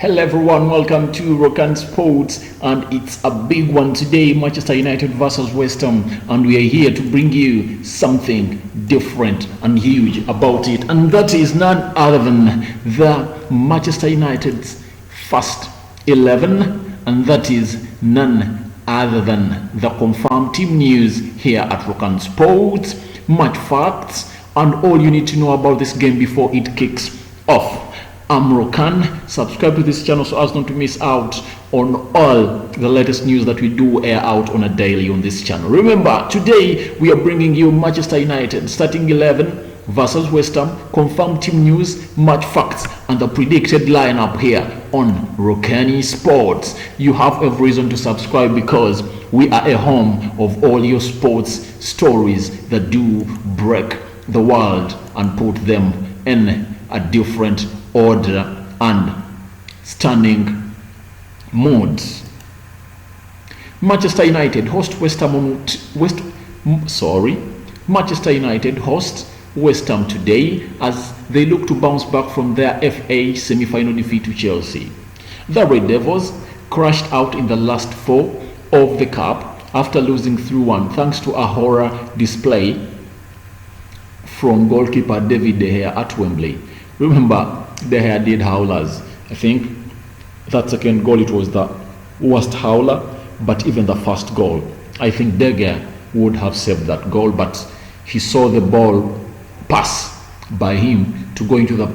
Hello everyone, welcome to Rokani Sports, and it's a big one today, Manchester United versus West Ham, and we are here to bring you something different and huge about it, and that is none other than the Manchester United's first 11, and that is none other than the confirmed team news here at Rokani Sports, match facts, and all you need to know about this game before it kicks off. I'm Rokani. Subscribe to this channel so as not to miss out on all the latest news that we do air out on a daily on this channel. Remember, today we are bringing you Manchester United starting 11 versus West Ham, confirmed team news, match facts, and the predicted lineup here on Rokani Sports. You have every reason to subscribe because we are a home of all your sports stories that do break the world and put them in a different order and stunning moods. Manchester United host Manchester United host West Ham today as they look to bounce back from their FA semi-final defeat to Chelsea. The Red Devils crashed out in the last four of the cup after losing 3-1 thanks to a horror display from goalkeeper David De Gea at Wembley. Remember, De Gea did howlers. I think that second goal, it was the worst howler, but even the first goal, I think De Gea would have saved that goal, but he saw the ball pass by him to go into the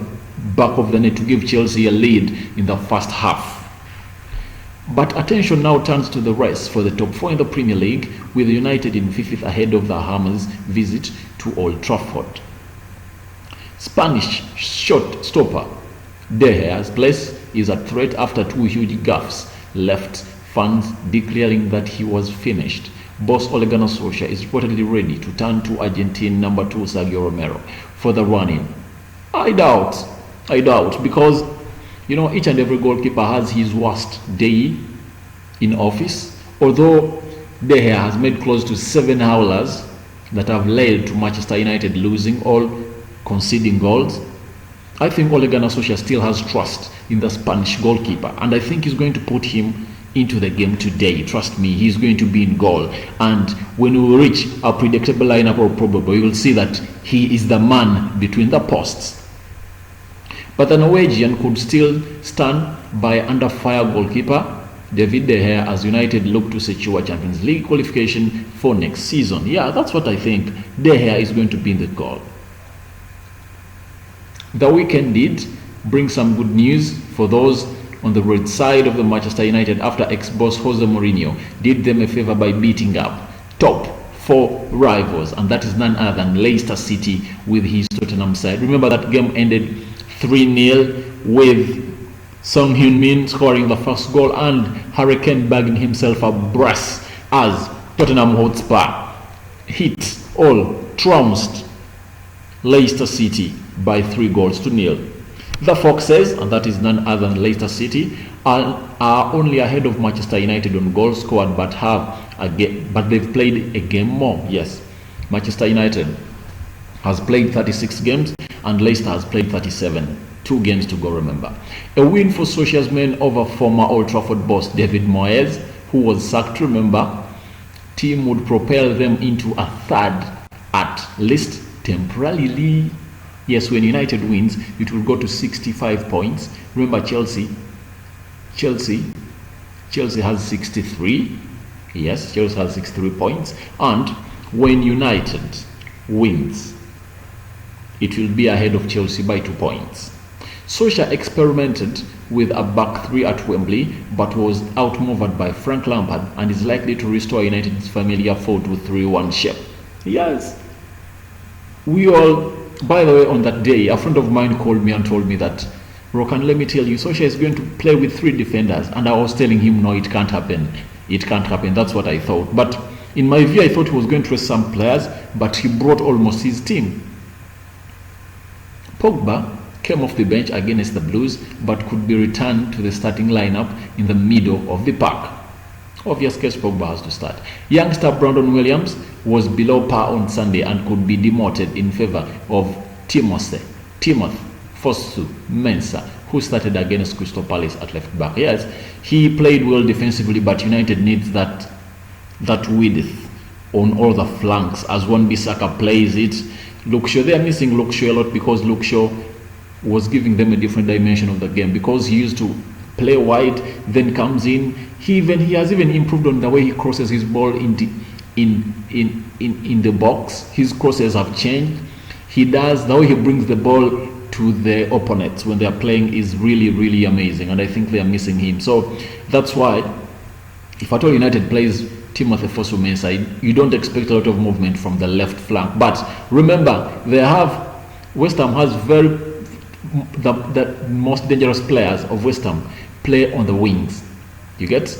back of the net to give Chelsea a lead in the first half. But attention now turns to the race for the top four in the Premier League, with United in 5th ahead of the Hammers' visit to Old Trafford. Spanish shot stopper De Gea's place is at threat after two huge gaffes left fans declaring that he was finished. Boss Ole Gunnar Solskjaer is reportedly ready to turn to Argentine number 2 Sergio Romero for the run-in. I doubt, because each and every goalkeeper has his worst day in office. Although De Gea has made close to 7 howlers that have led to Manchester United losing all conceding goals, I think Ole Gunnar Solskjaer still has trust in the Spanish goalkeeper, and I think he's going to put him into the game today. Trust me, he's going to be in goal, and when we reach a predictable lineup or probable, you will see that he is the man between the posts. But the Norwegian could still stand by under fire goalkeeper David De Gea as United look to secure Champions League qualification for next season. Yeah, that's what I think. De Gea is going to be in the goal. The weekend did bring some good news for those on the red side of the Manchester United after ex-boss Jose Mourinho did them a favor by beating up top 4 rivals, and that is none other than Leicester City with his Tottenham side. Remember that game ended 3-0 with Son Heung-min scoring the first goal and Harry Kane bagging himself a brace as Tottenham Hotspur trounced Leicester City by 3-0. The Foxes, and that is none other than Leicester City, are only ahead of Manchester United on goals scored, but they've played a game more. Yes, Manchester United has played 36 games and Leicester has played 37. 2 games to go, remember. A win for Solskjaer's men over former Old Trafford boss David Moyes, who was sacked. Remember, team would propel them into a third, at least temporarily. Yes, when United wins, it will go to 65 points. Remember, Chelsea has 63. Yes, Chelsea has 63 points. And when United wins, it will be ahead of Chelsea by 2 points. Solskjaer experimented with a back 3 at Wembley, but was outmaneuvered by Frank Lampard and is likely to restore United's familiar 4-2-3-1 shape. Yes, by the way, on that day, a friend of mine called me and told me that, Rokani, let me tell you, Solskjaer is going to play with 3 defenders. And I was telling him, no, it can't happen. It can't happen. That's what I thought. But in my view, I thought he was going to rest some players, but he brought almost his team. Pogba came off the bench against the Blues, but could be returned to the starting lineup in the middle of the pack. Obvious case, Pogba has to start. Youngster Brandon Williams was below par on Sunday and could be demoted in favor of Timoth Fosu-Mensah, who started against Crystal Palace at left back. Yes, he played well defensively, but United needs that width on all the flanks as Wan-Bissaka plays it. Luke Shaw, they are missing Luke Shaw a lot because Luke Shaw was giving them a different dimension of the game, because he used to play wide, then comes in. He has even improved on the way he crosses his ball in the box. His crosses have changed. The way he brings the ball to the opponents when they are playing is really, really amazing, and I think they are missing him. So that's why, if at all United plays Timothy Fosu-Mensah, you don't expect a lot of movement from the left flank. But remember, West Ham has the most dangerous players of West Ham play on the wings. You get?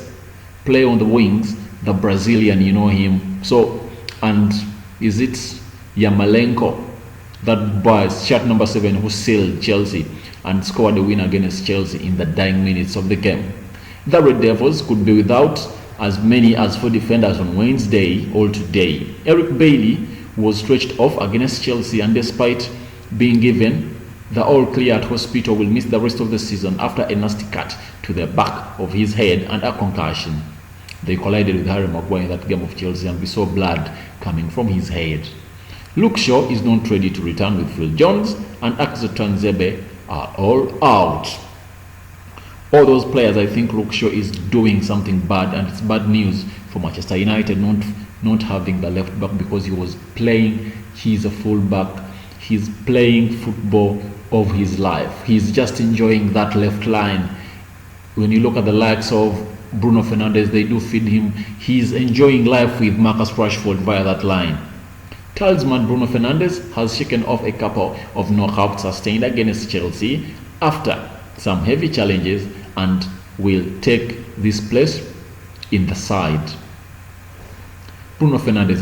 Play on the wings. The Brazilian, you know him. So, and is it Yamalenko, that boy, shirt number 7, who sailed Chelsea and scored the win against Chelsea in the dying minutes of the game. The Red Devils could be without as many as 4 defenders on Wednesday or today. Eric Bailly was stretched off against Chelsea, and despite being given the all clear at hospital, will miss the rest of the season after a nasty cut to the back of his head and a concussion. They collided with Harry Maguire in that game of Chelsea, and we saw blood coming from his head. Luke Shaw is not ready to return with Phil Jones, and Axel Tuanzebe are all out. All those players, I think Luke Shaw is doing something bad, and it's bad news for Manchester United not having the left back, because he was playing. He's a full back. He's playing football of his life. He's just enjoying that left line. When you look at the likes of Bruno Fernandes, they do feed him. He's enjoying life with Marcus Rashford via that line. Talisman Bruno Fernandes has shaken off a couple of knockouts sustained against Chelsea after some heavy challenges, and will take this place in the side. Bruno Fernandes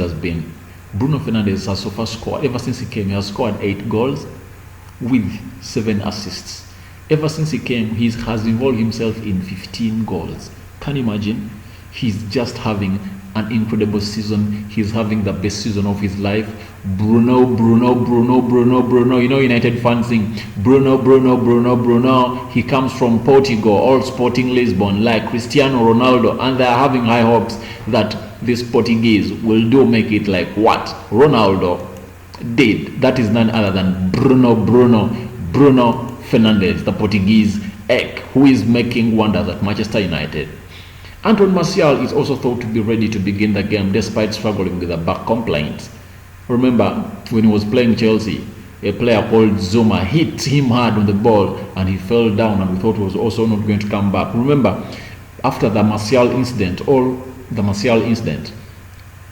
has so far scored, ever since he came, he has scored 8 goals with 7 assists. Ever since he came, he has involved himself in 15 goals. Can you imagine? He's just having an incredible season. He's having the best season of his life. Bruno. You know, United fans sing Bruno. He comes from Portugal, all Sporting Lisbon, like Cristiano Ronaldo, and they are having high hopes that this Portuguese will make it like what Ronaldo did. That is none other than Bruno Fernandes, the Portuguese egg, who is making wonders at Manchester United. Antoine Martial is also thought to be ready to begin the game despite struggling with the back complaints. Remember, when he was playing Chelsea, a player called Zuma hit him hard on the ball and he fell down, and we thought he was also not going to come back. Remember, after the Martial incident,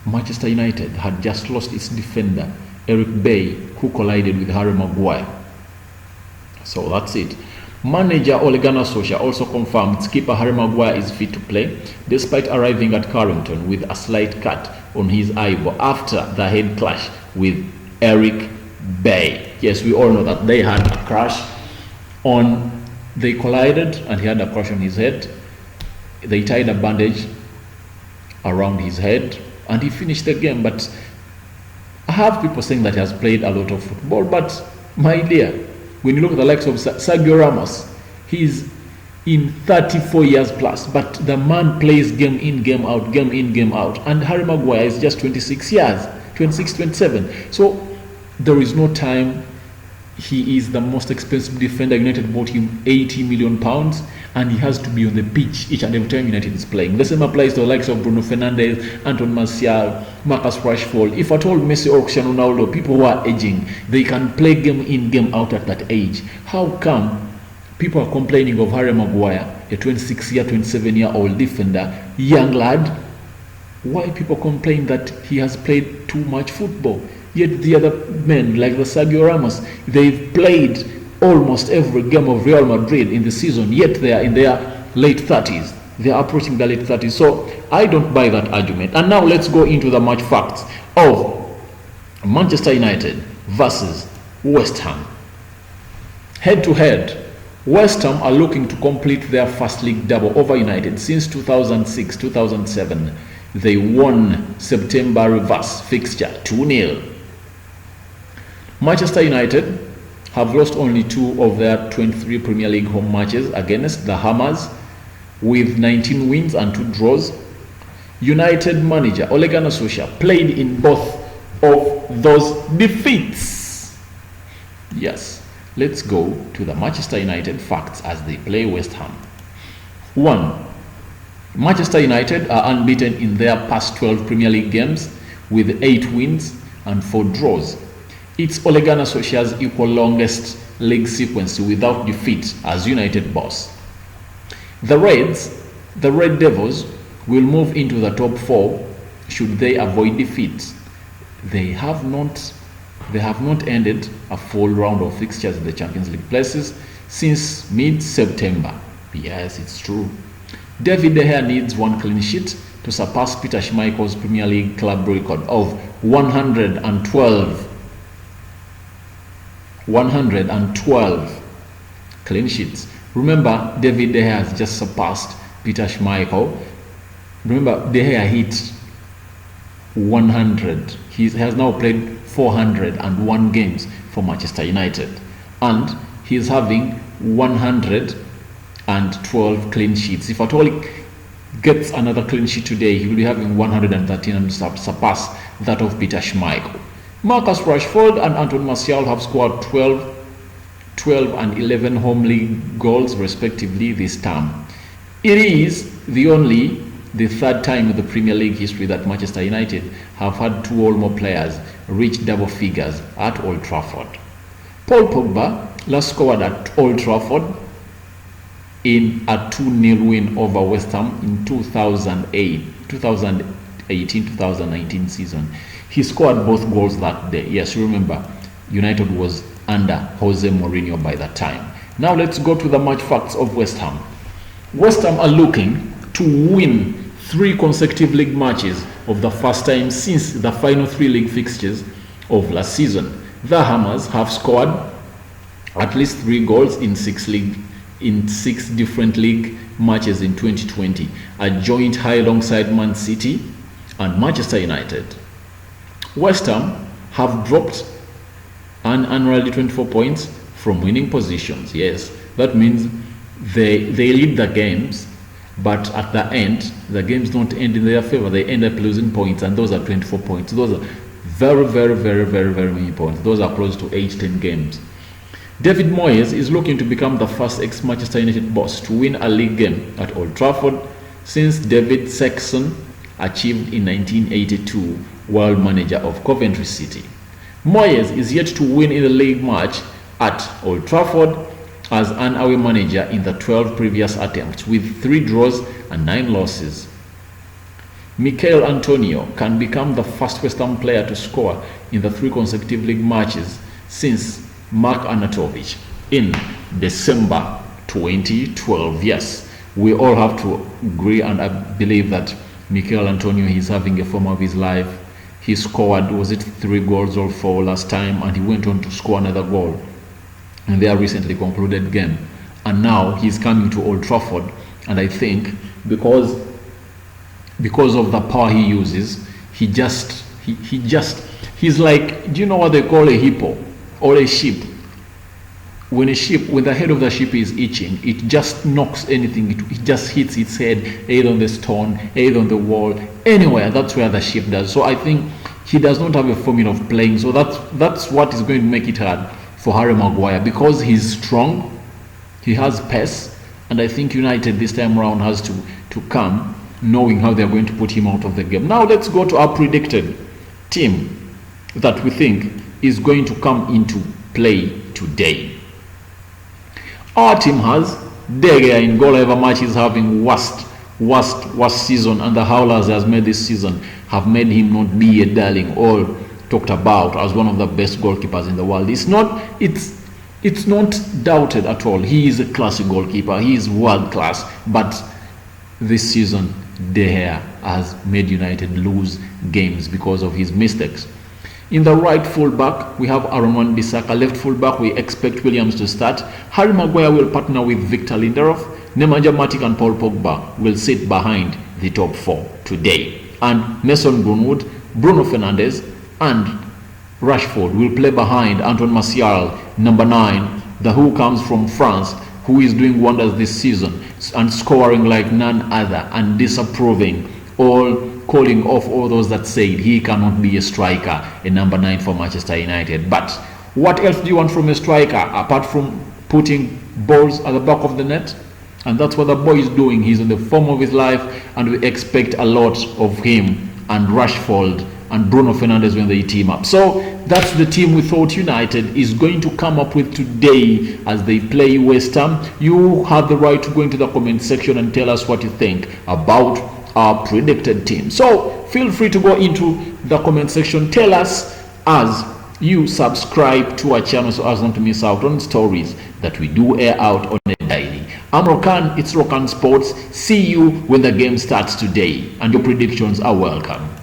Manchester United had just lost its defender, Eric Bailly, who collided with Harry Maguire. So that's it. Manager Ole Gunnar Solskjaer also confirmed skipper Harry Maguire is fit to play, despite arriving at Carrington with a slight cut on his eyeball after the head clash with Eric Bailly. Yes, we all know that they had a crash they collided and he had a crash on his head. They tied a bandage around his head and he finished the game. But I have people saying that he has played a lot of football, but my dear, when you look at the likes of Sergio Ramos, he's in 34 years plus, but the man plays game in, game out. And Harry Maguire is just 26 years, 26, 27. So there is no time. He is the most expensive defender. United bought him £80 million, and he has to be on the pitch each and every time United is playing. The same applies to the likes of Bruno Fernandes, Antoine Martial, Marcus Rashford. If at all Messi or Cristiano Ronaldo, people who are aging, they can play game in, game out at that age. How come people are complaining of Harry Maguire, a 26-year, 27-year-old defender, young lad? Why people complain that he has played too much football? Yet the other men, like the Sergio Ramos, they've played almost every game of Real Madrid in the season, yet they are in their late 30s. They are approaching the late 30s. So I don't buy that argument. And now let's go into the match facts of Manchester United versus West Ham. Head to head, West Ham are looking to complete their first league double over United since 2006-2007. They won September reverse fixture 2-0. Manchester United have lost only 2 of their 23 Premier League home matches against the Hammers, with 19 wins and 2 draws. United manager Ole Gunnar Solskjaer played in both of those defeats. Yes, let's go to the Manchester United facts as they play West Ham. 1. Manchester United are unbeaten in their past 12 Premier League games with 8 wins and 4 draws. It's Ole Gunnar Solskjaer's equal longest league sequence without defeat as United boss. The Red Devils, will move into the top 4 should they avoid defeat. They have not ended a full round of fixtures in the Champions League places since mid-September. Yes, it's true. David De Gea needs 1 clean sheet to surpass Peter Schmeichel's Premier League club record of 112 clean sheets. Remember, David De Gea has just surpassed Peter Schmeichel. Remember, De Gea hit 100. He has now played 401 games for Manchester United, and he is having 112 clean sheets. If at all he gets another clean sheet today, he will be having 113 and surpass that of Peter Schmeichel. Marcus Rashford and Anthony Martial have scored 12 and 11 home league goals respectively this term. It is the third time in the Premier League history that Manchester United have had 2 or more players reach double figures at Old Trafford. Paul Pogba last scored at Old Trafford in a 2-0 win over West Ham in 2018-2019 season. He scored both goals that day. Yes, remember, United was under Jose Mourinho by that time. Now let's go to the match facts of West Ham. West Ham are looking to win 3 consecutive league matches of the first time since the final 3 league fixtures of last season. The Hammers have scored at least 3 goals in 6 different league matches in 2020, a joint high alongside Man City and Manchester United. West Ham have dropped an unreal 24 points from winning positions. Yes, that means they lead the games, but at the end, the games don't end in their favor. They end up losing points, and those are 24 points. Those are very, very, very, very, very many points. Those are close to 8-10 games. David Moyes is looking to become the first ex-Manchester United boss to win a league game at Old Trafford since David Sexton achieved in 1982 while manager of Coventry City. Moyes is yet to win in a league match at Old Trafford as an away manager in the 12 previous attempts, with 3 draws and 9 losses. Mikel Antonio can become the first West Ham player to score in the 3 consecutive league matches since Mark Arnautovic in December 2012. Yes, we all have to agree, and I believe that Mikel Antonio is having a form of his life. He scored, was it 3 goals or 4 last time, and he went on to score another goal in their recently concluded game. And now he's coming to Old Trafford, and I think because of the power he uses, he's like, do you know what they call a hippo or a sheep? When the head of the sheep is itching, it just knocks anything, it just hits its head either on the stone, either on the wall, anywhere. That's where the sheep does. So I think he does not have a formula of playing. So that's what is going to make it hard for Harry Maguire, because he's strong, he has pace, and I think United this time around has to come knowing how they're going to put him out of the game. Now let's go to our predicted team that we think is going to come into play today. Our team has De Gea in goal. Ever match is having worst season, and the Howlers has made this season have made him not be a darling or talked about as one of the best goalkeepers in the world. It's not doubted at all. He is a classic goalkeeper. He is world class. But this season, De Gea has made United lose games because of his mistakes. In the right fullback, we have Aaron Wan-Bissaka. Left fullback, we expect Williams to start. Harry Maguire will partner with Victor Lindelof. Nemanja Matic and Paul Pogba will sit behind the top 4 today. And Mason Greenwood, Bruno Fernandes, and Rashford will play behind Antoine Martial, number 9, who comes from France, who is doing wonders this season and scoring like none other, and disapproving all, calling off all those that said he cannot be a striker, a number 9 for Manchester United. But what else do you want from a striker apart from putting balls at the back of the net? And that's what the boy is doing. He's in the form of his life, and we expect a lot of him and Rashford and Bruno Fernandes when they team up. So that's the team we thought United is going to come up with today as they play West Ham. You have the right to go into the comment section and tell us what you think about our predicted team. So feel free to go into the comment section. Tell us as you subscribe to our channel so as not to miss out on stories that we do air out on a daily. I'm Rokan, it's Rokan Sports. See you when the game starts today, and your predictions are welcome.